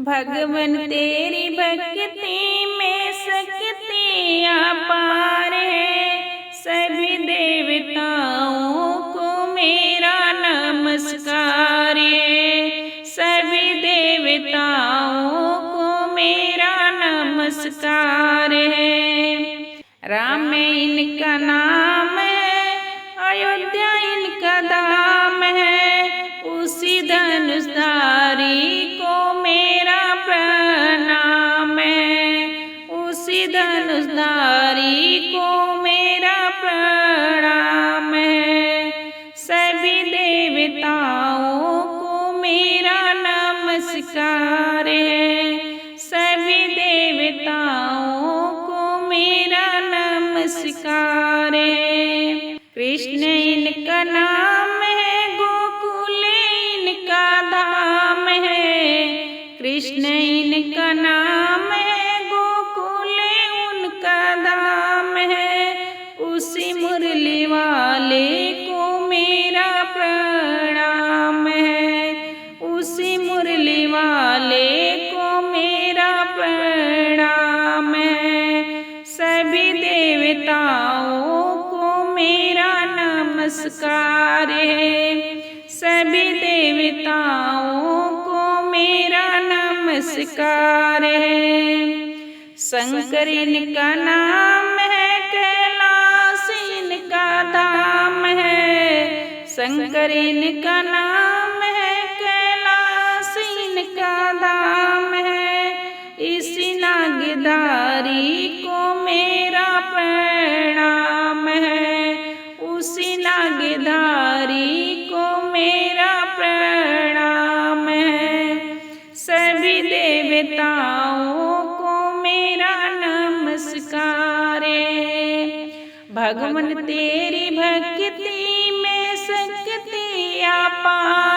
भगवन तेरी भक्ति में शक्ति अपार है। सभी देवताओं को मेरा नमस्कार है। सभी देवताओं को मेरा नमस्कार है। राम में इनका नाम है, अयोध्या इनका धाम है। उसी धनुषधारी को मेरा प्रणाम है। उसी धनुषधारी को मेरा प्रणाम है। सभी देवताओं को मेरा नमस्कार है। सभी देवताओं को मेरा नमस्कार है। कृष्ण इनका नाम है, गोकुल इनका धाम है। कृष्ण इनका नाम है, गोकुल उनका धाम है। उसी मुरली वाले को मेरा प्रणाम है। उसी मुरली वाले को मेरा प्रणाम है। सभी देवताओं को मेरा नमस्कार है। सभी देवताओं को मेरा नमस्कार है। शंकर इनका नाम है, कैलाश इनका धाम है। शंकर इनका नाम है, कैलाश इनका धाम है। इसी नागधारी को मेरा प्रणाम है। उसी नागधारी को मेरा प्रणाम है। सभी देवताओं को मेरा नमस्कार है। भगवन तेरी भक्ति में शक्ति अपार